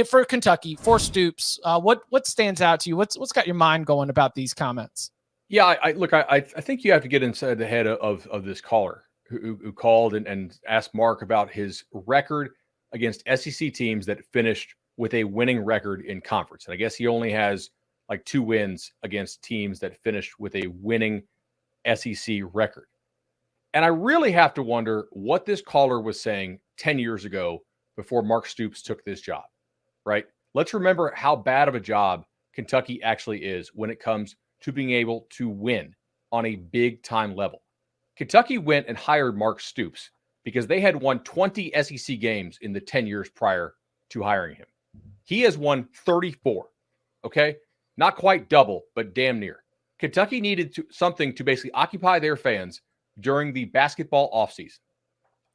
for Kentucky, for Stoops, what stands out to you? What's got your mind going about these comments? Yeah, I think you have to get inside the head of this caller who called and asked Mark about his record against SEC teams that finished with a winning record in conference. And I guess he only has like 2 wins against teams that finished with a winning SEC record. And I really have to wonder what this caller was saying 10 years ago before Mark Stoops took this job, right? Let's remember how bad of a job Kentucky actually is when it comes to being able to win on a big time level. Kentucky went and hired Mark Stoops because they had won 20 SEC games in the 10 years prior to hiring him. He has won 34, okay? Not quite double, but damn near. Kentucky needed something to basically occupy their fans during the basketball offseason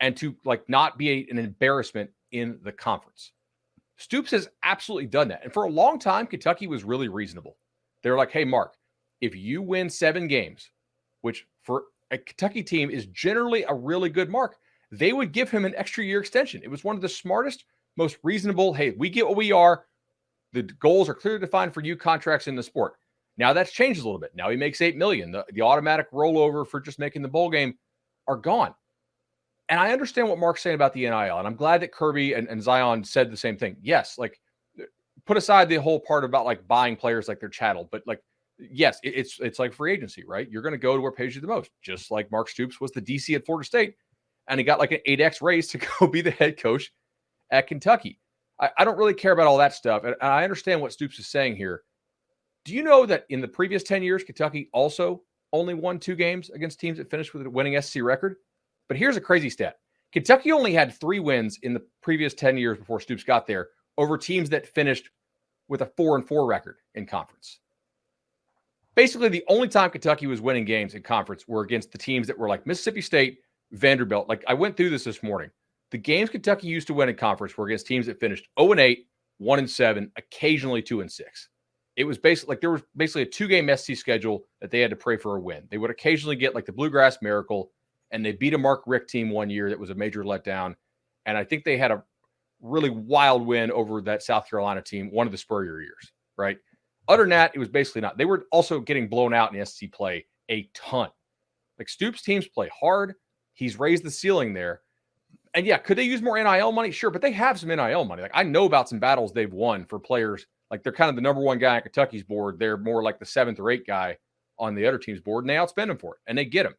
and to not be an embarrassment in the conference. Stoops has absolutely done that. And for a long time, Kentucky was really reasonable. They were like, hey, Mark, if you win 7 games, which for a Kentucky team is generally a really good mark, they would give him an extra year extension. It was one of the smartest, most reasonable, hey, we get what we are. The goals are clearly defined for you contracts in the sport. Now that's changed a little bit. Now he makes $8 million. The automatic rollover for just making the bowl game are gone. And I understand what Mark's saying about the NIL. And I'm glad that Kirby and Zion said the same thing. Yes, put aside the whole part about buying players like they're chattel, but yes, it's like free agency, right? You're going to go to where pays you the most, just like Mark Stoops was the DC at Florida State, and he got an 8X raise to go be the head coach at Kentucky. I don't really care about all that stuff, and I understand what Stoops is saying here. Do you know that in the previous 10 years, Kentucky also only won 2 games against teams that finished with a winning SEC record? But here's a crazy stat. Kentucky only had 3 wins in the previous 10 years before Stoops got there over teams that finished with a 4-4 record in conference. Basically, the only time Kentucky was winning games in conference were against the teams that were like Mississippi State, Vanderbilt. I went through this morning. The games Kentucky used to win in conference were against teams that finished 0-8, 1-7, occasionally 2-6. It was basically there was basically a 2-game SEC schedule that they had to pray for a win. They would occasionally get the Bluegrass Miracle, and they beat a Mark Richt team one year that was a major letdown. And I think they had a really wild win over that South Carolina team, one of the Spurrier years, right? Other than that, it was basically not. They were also getting blown out in SEC play a ton. Stoops teams play hard. He's raised the ceiling there. And yeah, could they use more NIL money? Sure, but they have some NIL money. I know about some battles they've won for players. They're kind of the number 1 guy on Kentucky's board. They're more like the 7th or 8th guy on the other team's board, and they outspend him for it, and they get him.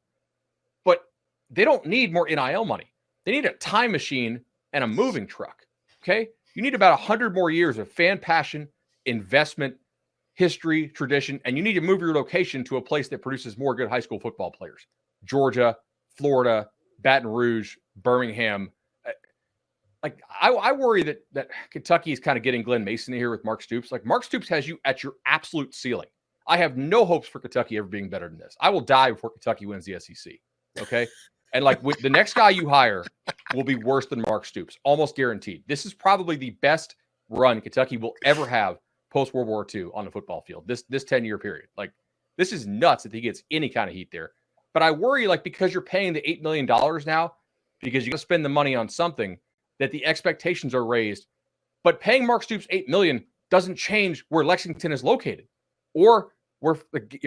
But they don't need more NIL money. They need a time machine and a moving truck, okay? You need about 100 more years of fan passion, investment, history, tradition, and you need to move your location to a place that produces more good high school football players. Georgia, Florida, Baton Rouge, Birmingham. I worry that Kentucky is kind of getting Glenn Mason here with Mark Stoops. Mark Stoops has you at your absolute ceiling. I have no hopes for Kentucky ever being better than this. I will die before Kentucky wins the SEC. Okay. And with the next guy you hire will be worse than Mark Stoops, almost guaranteed. This is probably the best run Kentucky will ever have post World War II on the football field. This 10-year period. This is nuts that he gets any kind of heat there. But I worry because you're paying the $8 million now, because you got to spend the money on something, that the expectations are raised. But paying Mark Stoops $8 million doesn't change where Lexington is located, or where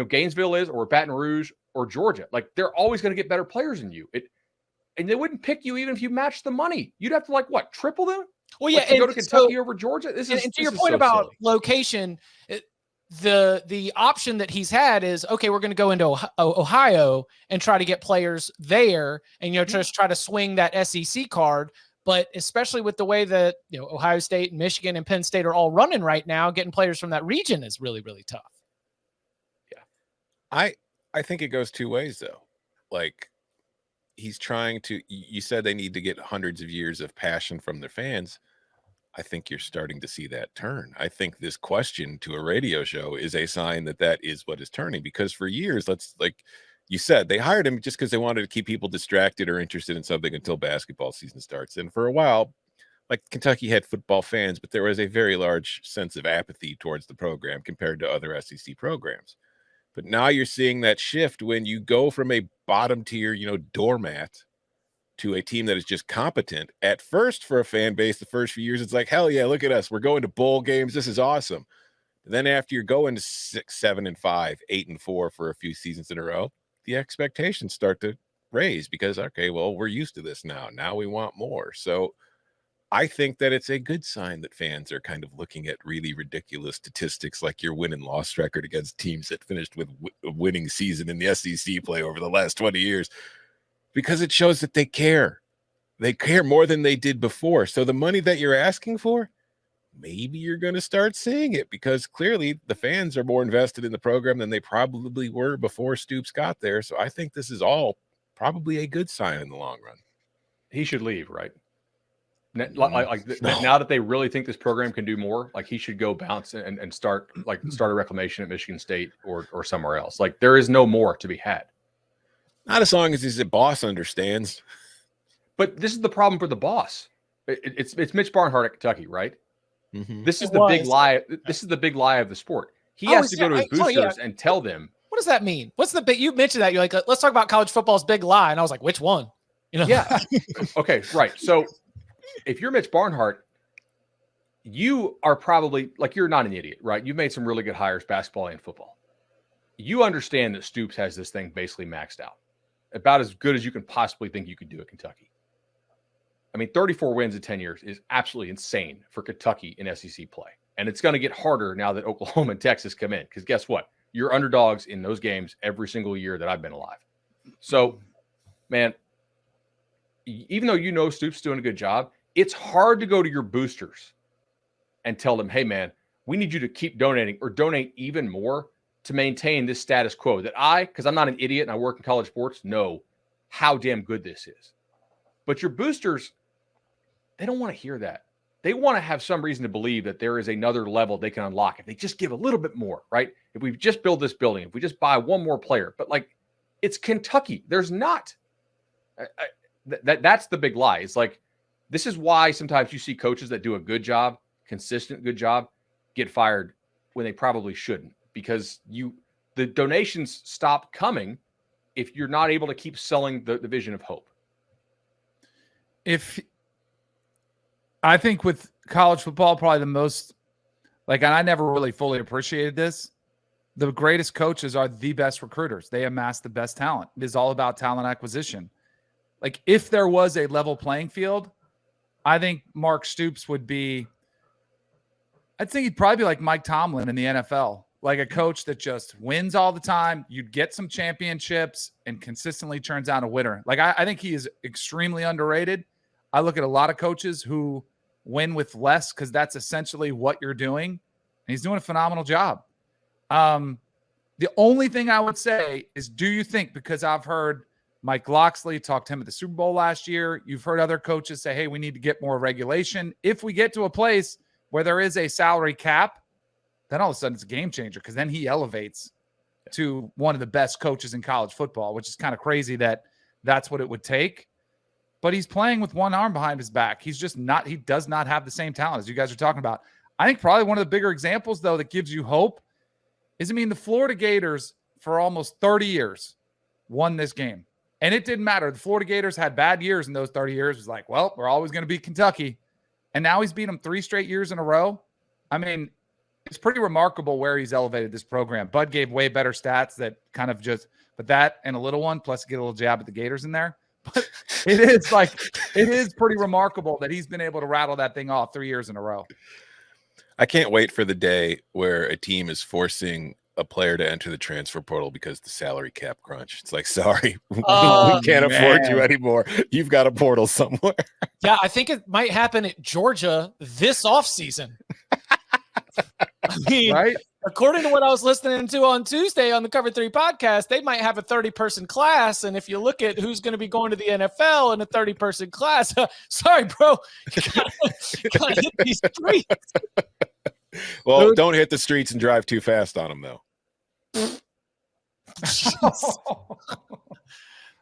Gainesville is, or Baton Rouge, or Georgia. They're always going to get better players than you. And they wouldn't pick you even if you matched the money. You'd have to triple them. Well, yeah, to go to Kentucky over Georgia. This is to your point about location. The option that he's had is, okay, we're going to go into Ohio and try to get players there, and just try to swing that SEC card. But especially with the way that Ohio State and Michigan and Penn State are all running right now, getting players from that region is really, really tough. Yeah, I think it goes 2 ways though. He's trying to. You said they need to get hundreds of years of passion from their fans. I think you're starting to see that turn. I think this question to a radio show is a sign that is what is turning, because for years, you said, they hired him just because they wanted to keep people distracted or interested in something until basketball season starts. And for a while, Kentucky had football fans, but there was a very large sense of apathy towards the program compared to other SEC programs. But now you're seeing that shift when you go from a bottom tier, doormat, to a team that is just competent at first for a fan base. The first few years, it's like, hell yeah, look at us. We're going to bowl games. This is awesome. And then after you're going to 6, 7, and 5, 8 and 4 for a few seasons in a row, the expectations start to raise because, okay, well, we're used to this now. Now we want more. So I think that it's a good sign that fans are kind of looking at really ridiculous statistics like your win and loss record against teams that finished with a winning season in the SEC play over the last 20 years, because it shows that they care. They care more than they did before. So the money that you're asking for, maybe you're going to start seeing it, because clearly the fans are more invested in the program than they probably were before Stoops got there. So I think this is all probably a good sign in the long run. He should leave, right? Now that they really think this program can do more, like he should go bounce and start a reclamation at Michigan State or somewhere else. Like there is no more to be had. Not as long as his boss understands. But this is the problem for the boss. It's Mitch Barnhart at Kentucky, right? Mm-hmm. This is the big lie. This is the big lie of the sport. He has to go to his boosters and tell them. What does that mean? What's the big? You mentioned that you're like, let's talk about college football's big lie, and I was like, which one? You know? Yeah. Okay. Right. So if you're Mitch Barnhart, you are probably like, you're not an idiot, right? You've made some really good hires, basketball and football. You understand that Stoops has this thing basically maxed out, about as good as you can possibly think you could do at Kentucky. I mean, 34 wins in 10 years is absolutely insane for Kentucky in SEC play. And it's going to get harder now that Oklahoma and Texas come in, because guess what? You're underdogs in those games every single year that I've been alive. So, man, even though you know Stoops is doing a good job, it's hard to go to your boosters and tell them, hey, man, we need you to keep donating or donate even more to maintain this status quo that because I'm not an idiot and I work in college sports, know how damn good this is. But your boosters, they don't want to hear that. They want to have some reason to believe that there is another level they can unlock if they just give a little bit more, right? If we just build this building, if we just buy one more player. But like, it's Kentucky. There's not. That's the big lie. It's like, this is why sometimes you see coaches that do a good job, consistent good job, get fired when they probably shouldn't, because the donations stop coming if you're not able to keep selling the vision of hope. I think with college football, probably the most, and I never really fully appreciated this, the greatest coaches are the best recruiters. They amass the best talent. It is all about talent acquisition. Like, if there was a level playing field, I think Mark Stoops would be, I think he'd probably be like Mike Tomlin in the NFL, like a coach that just wins all the time. You'd get some championships and consistently turns out a winner. Like, I think he is extremely underrated. I look at a lot of coaches who win with less because that's essentially what you're doing. And he's doing a phenomenal job. The only thing I would say is, do you think, because I've heard Mike Loxley talk to him at the Super Bowl last year, you've heard other coaches say, hey, we need to get more regulation. If we get to a place where there is a salary cap, then all of a sudden it's a game changer, because then he elevates to one of the best coaches in college football, which is kind of crazy that that's what it would take. But he's playing with one arm behind his back. He does not have the same talent as you guys are talking about. I think probably one of the bigger examples, though, that gives you hope is, the Florida Gators for almost 30 years won this game. And it didn't matter. The Florida Gators had bad years in those 30 years. It was like, well, we're always going to beat Kentucky. And now he's beat them 3 straight years in a row. It's pretty remarkable where he's elevated this program. Bud gave way better stats that kind of but that and a little one, plus get a little jab at the Gators in there. But it is pretty remarkable that he's been able to rattle that thing off 3 years in a row. I can't wait for the day where a team is forcing a player to enter the transfer portal because the salary cap crunch. It's like, sorry, we can't afford you anymore. You've got a portal somewhere. Yeah, I think it might happen at Georgia this offseason. Right? According to what I was listening to on Tuesday on the Cover 3 podcast, they might have a 30-person class. And if you look at who's going to be going to the NFL in a 30-person class, sorry, bro, you gotta hit these streets. Well, don't hit the streets and drive too fast on them, though.